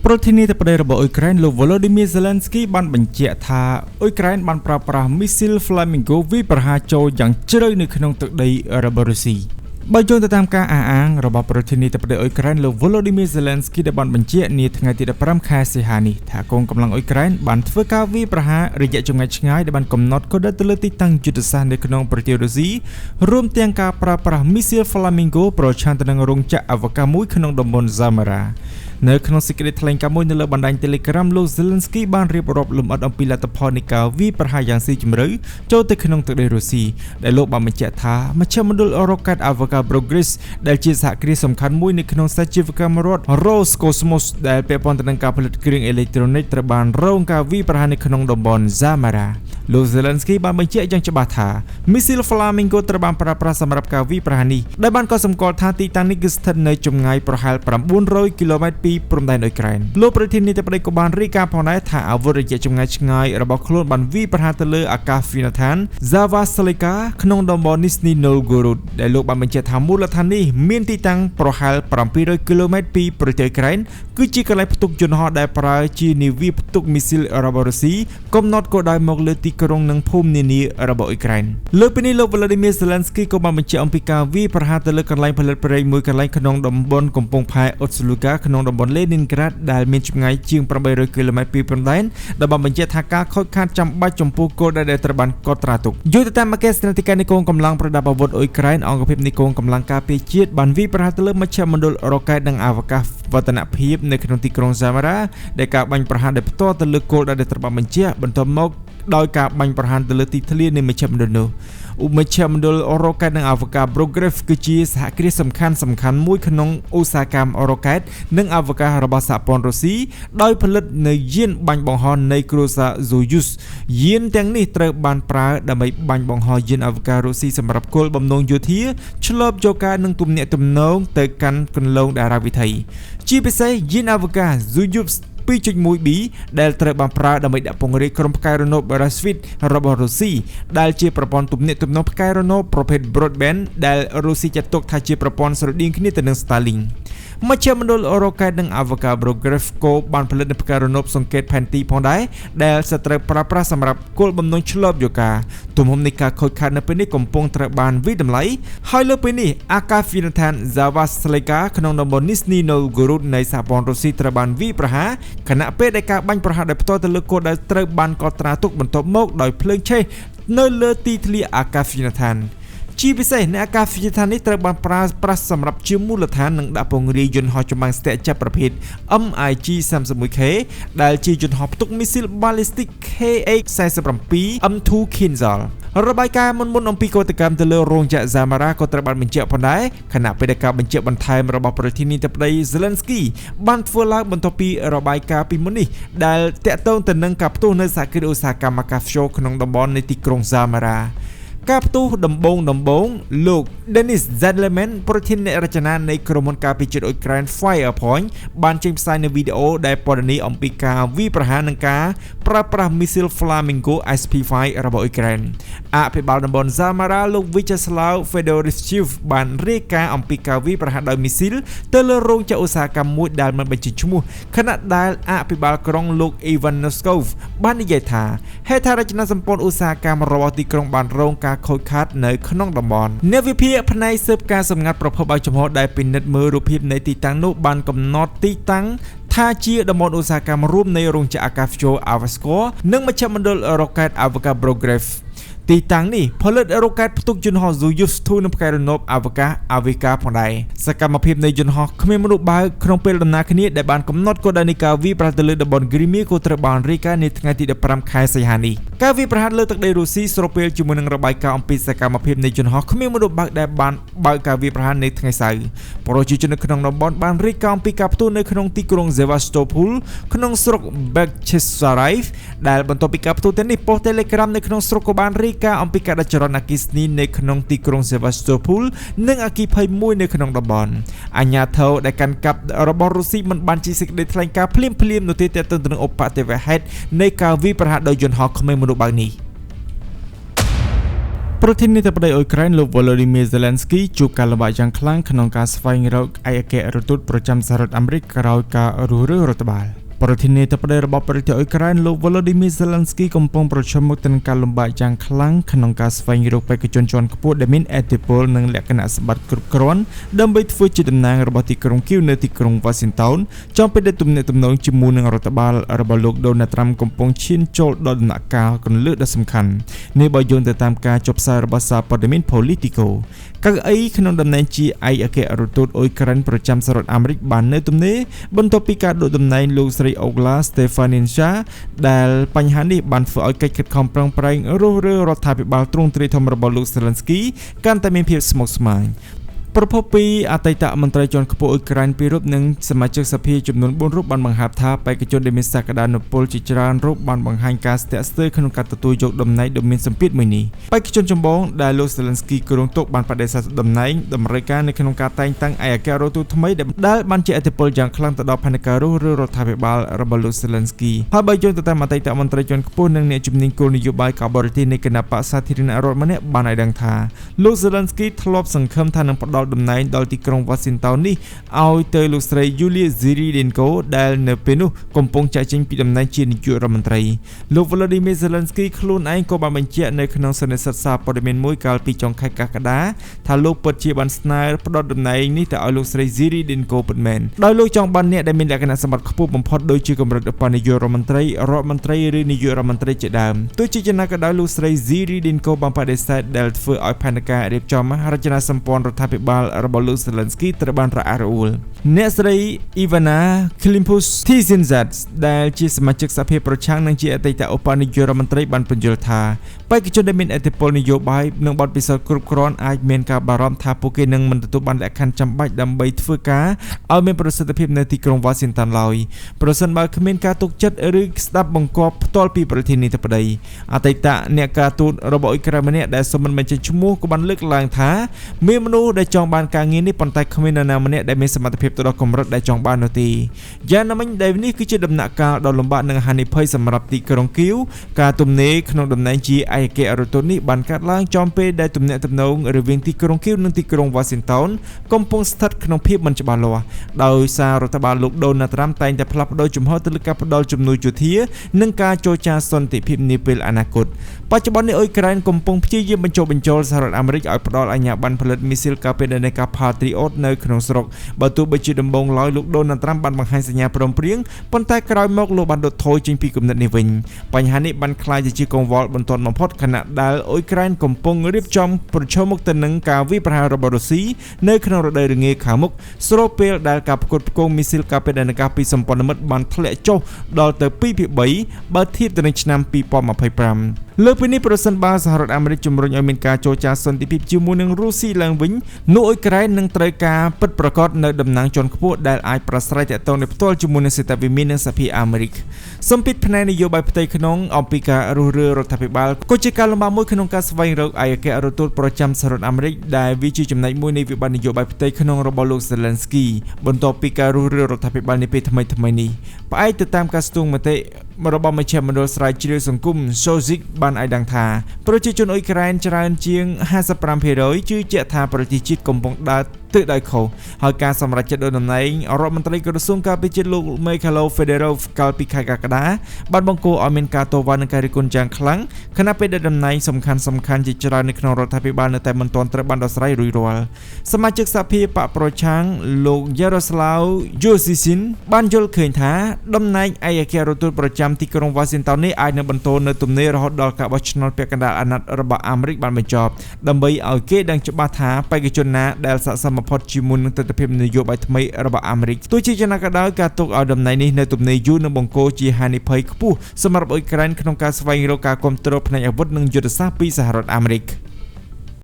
ប្រធានាធិបតីរបស់អ៊ុយក្រែនលោក Volodymyr Zelensky បានបញ្ជាក់ថាអ៊ុយក្រែនបានប្រើប្រាស់មីស៊ីល Flamingo វាយប្រហារចូលយ៉ាងជ្រៅនៅក្នុងទឹកដីរបស់រុស្ស៊ីបើយោងទៅតាមការអះអាងរបស់ប្រធានាធិបតីអ៊ុយក្រែនលោក Volodymyr Zelensky ដែលបានបញ្ជាក់នាថ្ងៃទី15ខែសីហានេះថាកងកម្លាំងអ៊ុយក្រែនបានធ្វើការវាយប្រហាររយៈចម្ងាយឆ្ងាយដែលបានកំណត់គោលដៅទៅលើទីតាំងយុទ្ធសាស្ត្រនៅក្នុងប្រទេសរុស្ស៊ីរួមទាំងការប្រើប្រាស់មីស៊ីល Flamingo ប្រឆាំងទៅនឹងរោងចក្រអវកាសមួយក្នុងតំបន់ Samaraនៅក្នុងសេចក្តីថ្លែងការណ៍មួយនៅលើបណ្ដាញ Telegram លោក Zelensky បានរៀបរាប់លម្អិតអំពីលទ្ធផលនៃការវាយប្រហារយ៉ាងស៊ីជម្រៅចូលទៅក្នុងទឹកដីរុស្ស៊ីដែលលោកបានបញ្ជាក់ថាមជ្ឈមណ្ឌលអរ៉ូកាតអាវកា Progress ដែលជាសហគ្រាសសំខាន់មួយនៅក្នុងសាជីវកម្មរដ្ឋ Roscosmos ដែលពាក់ព័ន្ធទៅនឹងការផលិតគ្រឿងអេឡិចត្រូនិកត្រូវបានរងការវាយប្រហារនៅក្នុងតំបន់ Samara លោក Zelensky បានបញ្ជាក់យ៉ាងច្បាស់ថាមីស៊ីល Flamingo ត្រូវបានប្រើប្រាស់សម្រាប់ការវាយប្រហារនេះដែលបានកត់សម្គាល់ថាទីតាំងនេះគឺស្ថិតនៅចម្ងាយប្រហែល900គីឡូម៉ែត្រពីព្រំដែនអ៊ុយក្រែនលោកប្រធានាធិបតីក៏បានរាយការណ៍ផងដែរថាអាវុធរយៈចម្ងាយឆ្ងាយរបស់ខ្លួនបានវាយប្រហារទៅលើអាកាសយានដ្ឋាន Zavastalika ក្នុងតំបន់ Nizhny Novgorod ដែលលោកបានបញ្ជាក់ថាមូលដ្ឋាននេះមានទីតាំងប្រហែល700គីឡូម៉ែត្រពីប្រទេសអ៊ុយក្រែនគឺជាកន្លែងផ្ទុកយន្តហោះដែលប្រើជានាវាផ្ទុកមីស៊ីលរបស់រុស្ស៊ីកំណត់គោលដៅមកលើទីក្រុងនិងភូមិនានារបស់អ៊ុយក្រែនលើពីនេះលោក Volodymyr Zelensky ក៏បានបញ្ជាក់អំពីការវាយប្រហារទៅលើកន្លែងផលិតប្រេងមួយកន្លែងក្នុងតំបន់កំពង់ផែ Otslugha ក្នុងតំបន់ Leningrad ដែលមានចម្ងាយជាង800គីឡូម៉ែត្រពីព្រំដែនដែលបានបញ្ជាក់ថាការខូចខាតចាំបាច់ចំពោះគោលដៅដែលត្រូវបានកត់ត្រាទុកយោងទៅតាមអគ្គស្នងការនៃកងកម្លាំងប្រដាប់អាវុធអ៊ុយក្រែនអង្គភាពនៃកងកម្លាំងការពារជាតិបានវាយប្រហារទៅលើមជ្ឈមណ្ឌលរ៉ូកែតនិងអវកាសវឌ្ឍនភាពនៅក្នុងទីក្រុង Samara ដែលការបាញ់ប្រហារដោយផ្ទាល់ទៅលើគោលដៅដែលត្រូវបានបញ្ជាក់បន្ទាប់មកដោយការបាញ់ប្រហារទៅលើទីធ្លានៃមជ្ឈមណ្ឌលនោះមជ្ឈមណ្ឌលអរ៉ូកែតនិងអវកាស Progress គឺជាសហគ្រាសសំខាន់មួយក្នុងឧស្សាហកម្មអរ៉ូកែតនិងអវកាសរបស់សហព័ន្ធរុស្ស៊ីដោយផលិតនៅយានបាញ់បង្ហោះនៃគ្រួសារ Soyuz យានទាំងនេះត្រូវបានប្រើដើម្បីបាញ់បង្ហោះយានអវកាសរុស្ស៊ីសម្រាប់គោលបំណងយោធាឆ្លប់យកការនឹងទំនាក់ទំនងទៅកាន់គន្លងតារាវិថីជាពិសេសយានអវកាស Soyuz 2.1B ដែលត្រូវបានប្រើដើម្បីដាក់ពង្រាយក្រុមផ្កាយរណប Rasput របស់រុស្ស៊ីដែលជាប្រព័ន្ធទំនាក់ទំនងផ្កាយរណបប្រភេទ Broadband ដែលរុស្ស៊ីចាត់ទុកថាជាប្រព័ន្ធស្រដៀងគ្នាទៅនឹង Starlink មជ្ឈមណ្ឌលអរ៉ូកែតនិងអវកាស Progress ក៏បានផលិតនូវផ្កាយរណបសង្កេតផែនទីផងដែរដែលsẽត្រូវប្រើប្រាស់សម្រាប់គោលបំណងឆ្លប់យកការទំហំនៃការខូចខាតនៅពេលនេះកំពុងត្រូវបានវិតម្លៃហើយលើពេលនេះអាកាសយានដ្ឋាន Zavastalika ក្នុងតំបន់ Nizhny Novgorod នៃសហព័ន្ធរុស្ស៊ីត្រូវបានវាយប្រហារខណៈពេលដែលការបាញ់ប្រហារដោយផ្ទាល់ទៅលើគោលដៅត្រូវបានកត់ត្រាទុកបន្ទាប់មកដោយភ្លើងឆេះនៅលើទីធ្លាអាកាសយានដ្ឋានជាពិសេសនៅអាកាសយានដ្ឋាននេះត្រូវបានប្រើប្រាស់សម្រាប់ជាមូលដ្ឋាននិងដាក់ពង្រាយយន្តហោះចម្បាំងស្ទាក់ចាប់ប្រភេទ MiG-31K ដែលជាយន្តហោះផ្ទុកមីស៊ីល ballistic KH-47 M2 Kinzhal របាយការណ៍មុនអំពីកោតកម្មទៅលើរោងចក្រ Samara ក៏ត្រូវបានបញ្ជាក់ផងដែរខណៈពេលដែលការបញ្ជាក់បន្ថែមរបស់ប្រធានាធិបតី Zelensky បានធ្វើឡើងបន្ទាប់ពីរបាយការណ៍ពីមុននេះដែលតាក់ទងទៅនឹងការផ្ទុះនៅសហគ្រាសឧស្សាហកម្មអាកាសចូលក្នុងតំបន់នៃទីក្រុង Samaraការផ្ទុះដំបូងលោក Denis Zedlerman ប្រធានអ្នករចនានៃក្រុមហ៊ុនការពារជាតិអ៊ុយក្រែន Firepoint បានចេញផ្សាយនៅវីដេអូដែលពណ៌នាអំពីការវាយប្រហារនឹងការប្រើប្រាស់មីស៊ីល Flamingo SP5 របស់អ៊ុយក្រែនអភិបាលតំបន់ Samara លោក Vyacheslav Fedorivchev បានរាយការណ៍អំពីការវាយប្រហារដោយមីស៊ីលទៅលើរោងចក្រឧស្សាហកម្មមួយដែលមិនបញ្ចេញឈ្មោះខណៈដែលអភិបាលក្រុងលោក Ivan Noskov បាននិយាយថាហេដ្ឋារចនាសម្ព័ន្ធឧស្សាហកម្មរបស់ទីក្រុងបានរងការខូចខាតនៅក្នុងតំបន់អ្នកវិភាគផ្នែកស៊ើបការសម្ងាត់ប្រភពឲ្យចំហដែលពិនិត្យមើលរូបភាពនៃទីតាំងនោះបានកំណត់ទីតាំងថាជាតំបន់ឧស្សាហកម្មរួមនៃរោងចក្រអាកាសព្យួរ Avasco និងមជ្ឈមណ្ឌលរ៉ូកែតអវកាស Progress ទីតាំងនេះផលិតរ៉ូកែតផ្ទុកយន្តហោះ Soyuz 2និងផ្កាយរណបអវកាស Avika ផងដែរសកម្មភាពនៃយន្តហោះគ្មានមនុស្សបើកក្នុងពេលដំណើរគ្នាដែលបានកំណត់គោលដៅនៃការវាយប្រហារទៅលើតំបន់ Crimea ក៏ត្រូវបានរាយការណ៍នៅថ្ងៃទី15ខែសីហានេះការវាយប្រហារលើទឹកដីរុស្ស៊ីស្របពេលជាមួយនឹងរបាយការណ៍អំពីសកម្មភាពនៃយន្តហោះគ្មានមនុស្សបើកដែលបានបើកការវាយប្រហារនៅថ្ងៃសៅរ៍ប្រជាជននៅក្នុងតំបន់បានរាយការណ៍អំពីការផ្ទុះនៅក្នុងទីក្រុង Sevastopol ក្នុងស្រុក Bakhchisaraiv ដែលបន្ទាប់ពីការផ្ទុះទាំងនេះប៉ុស្តិ៍ Telegram នៅក្នុងស្រុកក៏បានរាយការណ៍អំពីការដាច់ចរន្តអគ្គិសនីនៅក្នុងទីក្រុង Sevastopol និងអគ្គិភ័យមួយនៅក្នុងតំបន់អាជ្ញាធរដែលកាន់កាប់របស់រុស្ស៊ីមិនបានជិះសេចក្តីថ្លែងការណ៍ភ្លាមនោះទេទាក់ទងទៅនឹងឧបទ្ទវហេតុនៃការវាយប្រហារដោយយន្តហោះគ្មានមនុស្សបើកនេះ ប្រធានាធិបតីអ៊ុយក្រែនលោក Volodymyr Zelensky ជួបការលំបាកយ៉ាងខ្លាំងក្នុងការស្វែងរកឯកអគ្គរដ្ឋទូតប្រចាំសហរដ្ឋអាមេរិកក្រោយការរុះរើរដ្ឋបាលប្រធានាធិបតីរបស់ប្រទេសអ៊ុយក្រែនលោក Volodymyr Zelensky កំពុងប្រឈមមុខទៅនឹងការលំបាកយ៉ាងខ្លាំងក្នុងការស្វែងរកបេក្ខជនជាន់ខ្ពស់ដែលមានឥទ្ធិពលនិងលក្ខណៈសម្បត្តិគ្រប់គ្រាន់ដើម្បីធ្វើជាតំណាងរបស់ទីក្រុងគីវនៅទីក្រុង Washington ចំពេលដែលទំនាក់ទំនងជាមួយនឹងរដ្ឋបាលរបស់លោក Donald Trump កំពុងឈានចូលដល់ដំណាក់កាលគន្លឹះដ៏សំខាន់នេះបើយោងទៅតាមការចុះផ្សាយរបស់សារព័ត៌មាន Politico កៅអីក្នុងតំណែងជាឯកអគ្គរដ្ឋទូតអ៊ុយក្រែនប្រចាំសហរដ្ឋអាមេរិកបាននៅទំនេរបន្ទាប់ពីការដកតំណែងលោកស្រី Olga Stefanishyna ដែលបញ្ហានេះបានធ្វើឲ្យកិច្ចខិតខំប្រឹងប្រែងរុះរើរដ្ឋាភិបាលទ្រង់ទ្រាយធំរបស់លោក Zelensky កាន់តែមានភាពស្មុគស្មាញប្រពន្ធពីអតីតមន្ត្រីជាន់ខ្ពស់អ៊ុយក្រែនពីររូបនិងសមាជិកសភាចំនួន4រូបបានបង្ហាញថាបេក្ខជនដែលមានសក្តានុពលជាច្រើនរូបបានបង្ហាញការស្ទាក់ស្ទើរក្នុងការទទួលយកតំណែងដ៏មានសម្ពាធមួយនេះបេក្ខជនចម្បងដែលលោក Zelensky គ្រងទុកបានបដិសេធតំណែងតម្រូវការនៅក្នុងការតែងតាំងឯកអគ្គរដ្ឋទូតថ្មីដែលបានជាឥទ្ធិពលយ៉ាងខ្លាំងទៅដល់ផែនការរុះរើរដ្ឋាភិបាលរបស់លោក Zelensky ហើយបើយោងទៅតាមអតីតមន្ត្រីជាន់ខ្ពស់និងអ្នកជំនាញគោលនយោបាយការបរទេសនៃគណៈបក្សសាធារណរដ្ឋម្នាក់បានឲ្យដឹងថាលោក Zelensky ធ្លាប់សង្ឃឹមថានឹងផ្ដល់តំណែងដល់ទីក្រុង Washington នេះឲ្យទៅលោកស្រី Yulia Zyrydenko ដែលនៅពេលនោះកំពុងចាក់ចេញពីតំណែងជានាយករដ្ឋមន្ត្រីលោក Volodymyr Zelensky ខ្លួនឯងក៏បានបញ្ជាក់នៅក្នុងសន្និសីទសារព័ត៌មានមួយកាលពីចុងខែកក្កដាថាលោកពិតជាបានស្នើផ្ដល់តំណែងនេះទៅឲ្យលោកស្រី Zyrydenko ពិតមែនដោយលោកចង់បានអ្នកដែលមានលក្ខណៈសម្បត្តិខ្ពស់បំផុតដូចជាកម្រិតឧបនាយករដ្ឋមន្ត្រីឬនាយករដ្ឋមន្ត្រីជាដើមទោះជាយ៉ាងណាក៏ដោយលោកស្រី Zyrydenko បានបដិសេធដែលធ្វើឲ្យផែនការរៀបចំរចនាសម្ព័ន្ធរដ្ឋាភិបាលរបស់លោក Zelensky ត្រូវបានរអាក់រអួលអ្នកស្រី Ivana Klimpus-Tyszynszak ដែលជាសមាជិកសភាប្រឆាំងនិងជាអតីតឧបនាយករដ្ឋមន្ត្រីបានបញ្យល់ថាបេក្ខជនដែលមានឥទ្ធិពលនយោបាយនិងបទពិសោធន៍គ្រប់គ្រាន់អាចមានការបារម្ភថាពួកគេនឹងមិនទទួលបានលក្ខខណ្ឌចាំបាច់ដើម្បីធ្វើការឲ្យមានប្រសិទ្ធភាពនៅទីក្រុង Washington ឡើយប្រសិនបើគ្មានការទុកចិត្តឬស្ដាប់បង្គាប់ផ្ទាល់ពីប្រធានាធិបតីអតីតអ្នកការទូតរបស់អ៊ុយក្រែនម្នាក់ដែលសូមមិនបញ្ចេញឈ្មោះក៏បានលើកឡើងថាមានមនុស្សដែលចង់បានការងារនេះប៉ុន្តែគ្មាននរណាម្នាក់ដែលមានសមត្ថភាពទៅដល់កម្រិតដែលចង់បាននោះទេយ៉ាងណាមិញដែលនេះគឺជាដំណាក់កាលដ៏លំបាកនិងហានិភ័យសម្រាប់ទីក្រុងគីវការទំនេរក្នុងតំណែងជាឯកអគ្គរដ្ឋទូតនេះបានកាត់ឡើងចំពេលដែលទំនាក់ទំនងរវាងទីក្រុងគីវនិងទីក្រុង Washington កំពុងស្ថិតក្នុងភាពមិនច្បាស់លាស់ដោយសាររដ្ឋបាលលោក Donald Trump តែងតែផ្លាស់ប្ដូរជំហរទៅលើការផ្ដល់ជំនួយយោធានិងការចរចាសន្តិភាពនាពេលអនាគតបច្ចុប្បន្ននេះអ៊ុយក្រែនកំពុងព្យាយាមបញ្ចុះបញ្ចូលសហរដ្ឋអាមេរិកឲ្យផ្ដល់អាជ្ញាប័ណ្ណផលិតមីស៊ីលកាពេដនេកា Patriot នៅក្នុងស្រុកបើទោះបីជាដំបូងឡើយលោក Donald Trump បានបង្ហាញសញ្ញាព្រមព្រៀងប៉ុន្តែក្រោយមកលោកបានដុតថយចេញពីគំនិតនេះវិញបញ្ហានេះបានក្លាយជាកង្វល់បន្ទាន់បំផុតខណៈដែលអ៊ុយក្រែនកំពុងរៀបចំប្រឈមមុខទៅនឹងការវាយប្រហាររបស់រុស្ស៊ីនៅក្នុងរដូវរងាខាងមុខស្របពេលដែលការផ្គត់ផ្គង់មីស៊ីលកាពេដនេកាពីសម្ព័ន្ធមិត្តបានធ្លាក់ចុះដល់ទៅ 2/3 បើធៀបទៅនឹងឆ្នាំ 2025 លើពីនេះប្រសិនបើសហរដ្ឋអាមេរិកជំរុញឲ្យមានការចរចាសន្តិភាពជាមួយនឹងរុស្ស៊ីឡើងវិញនោះអ៊ុយក្រែននឹងត្រូវការពិតប្រាកដនៅតំណាងជាន់ខ្ពស់ដែលអាចប្រស្រ័យទាក់ទងដោយផ្ទាល់ជាមួយនឹងសេដ្ឋវិមាននិងសភាអាមេរិកសម្ពាធផ្នែកនយោបាយផ្ទៃក្នុងអំពីការរុះរើរដ្ឋាភិបាលក៏ជាការលំបាកមួយក្នុងការស្វែងរកឯកអគ្គរដ្ឋទូតប្រចាំសហរដ្ឋអាមេរិកដែលវាជាចំណែកមួយនៃវិបត្តិនយោបាយផ្ទៃក្នុងរបស់លោក Zelensky បន្ទាប់ពីការរុះរើរដ្ឋាភិបាលនាពេលថ្មីៗនេះផ្អែកទៅតាមការស្ទង់មតិរបស់មជ្ឈមណ្ឌលស្រាវជ្រាវសង្គម Sozik បានឲ្យដឹងថាប្រជាជនអ៊ុយក្រែនច្រើនជាង 55% ជឿជាក់ថាប្រទេសជាតិកំពុងដើរទិសដៅខុសហើយការសម្រេចចិត្តដោយតំណែងរដ្ឋមន្ត្រីក្រសួងការពារជាតិលោក Mikhailo Fedorov កាលពីខែកក្កដាបានបង្កឲ្យមានការតវ៉ានិងការរិះគន់យ៉ាងខ្លាំងខណៈពេលដែលតំណែងសំខាន់ៗជាច្រើននៅក្នុងរដ្ឋាភិបាលនៅតែមិនទាន់ត្រូវបានដោះស្រាយរួចរាល់សមាជិកសភាបកប្រឆាំងលោក Yaroslav Yosishin បានយល់ឃើញថាតំណែងឯកអគ្គរដ្ឋទូតប្រចាំទីក្រុង Washington នេះអាចនឹងបន្តនៅទំនេររហូតដល់ការបោះឆ្នោតពាក់កណ្ដាលអាណត្តិរបស់អាមេរិកបានបញ្ចប់ដើម្បីឲ្យគេដឹងច្បាស់ថាបេក្ខជនណាដែលស័ក្តិសមបំផុតជាមួយនឹងទស្សនវិជ្ជានយោបាយថ្មីរបស់អាមេរិកទោះជាយ៉ាងណាក៏ដោយការទុកឲ្យតំណែងនេះនៅទំនេរយូរនឹងបង្កជាហានិភ័យខ្ពស់សម្រាប់អ៊ុយក្រែនក្នុងការស្វែងរកការគាំទ្រផ្នែកអាវុធនិងយុទ្ធសាស្ត្រពីសហរដ្ឋអាមេរិក